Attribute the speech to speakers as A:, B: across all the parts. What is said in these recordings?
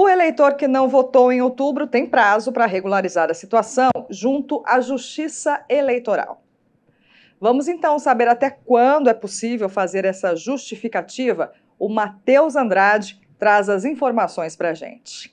A: O eleitor que não votou em outubro tem prazo para regularizar a situação junto à Justiça Eleitoral. Vamos então saber até quando é possível fazer essa justificativa. O Matheus Andrade traz as informações para a gente.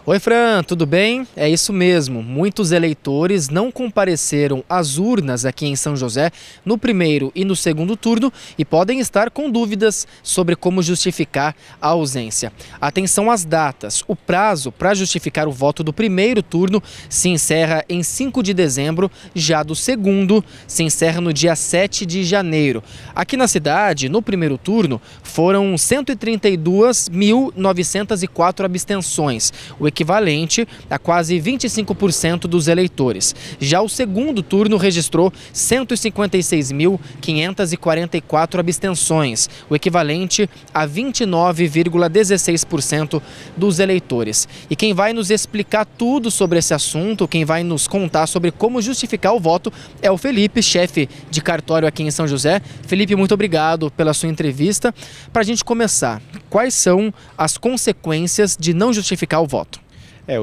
B: Oi, Fran, tudo bem? É isso mesmo. Muitos eleitores não compareceram às urnas aqui em São José no primeiro e no segundo turno e podem estar com dúvidas sobre como justificar a ausência. Atenção às datas. O prazo para justificar o voto do primeiro turno se encerra em 5 de dezembro, já do segundo se encerra no dia 7 de janeiro. Aqui na cidade, no primeiro turno, foram 132.904 abstenções, o equivalente a quase 25% dos eleitores. Já o segundo turno registrou 156.544 abstenções, o equivalente a 29,16% dos eleitores. E quem vai nos explicar tudo sobre esse assunto, quem vai nos contar sobre como justificar o voto, é o Felipe, chefe de cartório aqui em São José. Felipe, muito obrigado pela sua entrevista. Para a gente começar, quais são as consequências de não justificar o voto?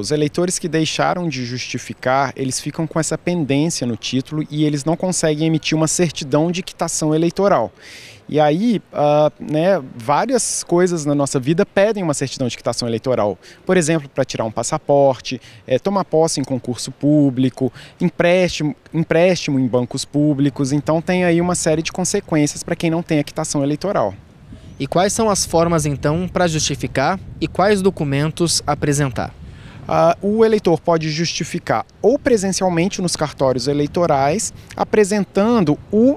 C: Os eleitores que deixaram de justificar, eles ficam com essa pendência no título e eles não conseguem emitir uma certidão de quitação eleitoral. E aí, várias coisas na nossa vida pedem uma certidão de quitação eleitoral. Por exemplo, para tirar um passaporte, tomar posse em concurso público, empréstimo em bancos públicos. Então tem aí uma série de consequências para quem não tem a quitação eleitoral.
B: E quais são as formas, então, para justificar e quais documentos apresentar?
C: O eleitor pode justificar ou presencialmente nos cartórios eleitorais, apresentando um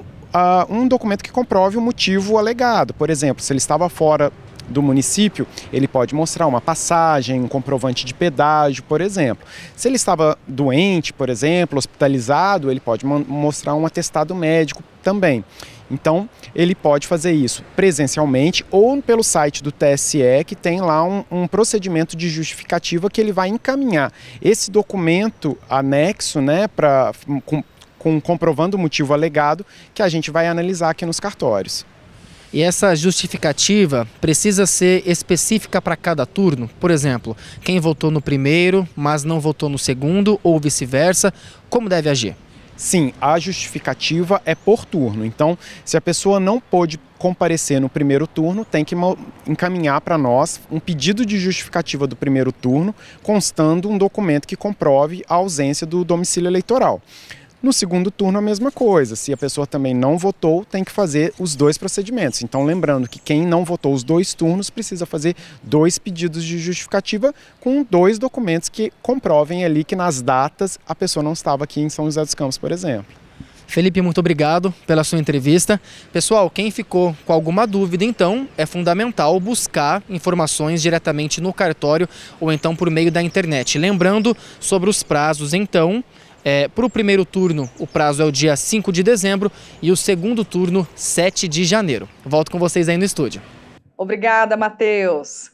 C: documento que comprove o motivo alegado. Por exemplo, se ele estava fora do município, ele pode mostrar uma passagem, um comprovante de pedágio, por exemplo. Se ele estava doente, por exemplo, hospitalizado, ele pode mostrar um atestado médico também. Então, ele pode fazer isso presencialmente ou pelo site do TSE, que tem lá um procedimento de justificativa que ele vai encaminhar esse documento anexo, comprovando o motivo alegado, que a gente vai analisar aqui nos cartórios.
B: E essa justificativa precisa ser específica para cada turno? Por exemplo, quem votou no primeiro, mas não votou no segundo, ou vice-versa, como deve agir?
C: Sim, a justificativa é por turno. Então, se a pessoa não pôde comparecer no primeiro turno, tem que encaminhar para nós um pedido de justificativa do primeiro turno, constando um documento que comprove a ausência do domicílio eleitoral. No segundo turno, a mesma coisa. Se a pessoa também não votou, tem que fazer os dois procedimentos. Então, lembrando que quem não votou os dois turnos precisa fazer 2 pedidos de justificativa com 2 documentos que comprovem ali que nas datas a pessoa não estava aqui em São José dos Campos, por exemplo.
B: Felipe, muito obrigado pela sua entrevista. Pessoal, quem ficou com alguma dúvida, então, é fundamental buscar informações diretamente no cartório ou então por meio da internet. Lembrando sobre os prazos, então, para o primeiro turno, o prazo é o dia 5 de dezembro e o segundo turno, 7 de janeiro. Volto com vocês aí no estúdio.
A: Obrigada, Matheus.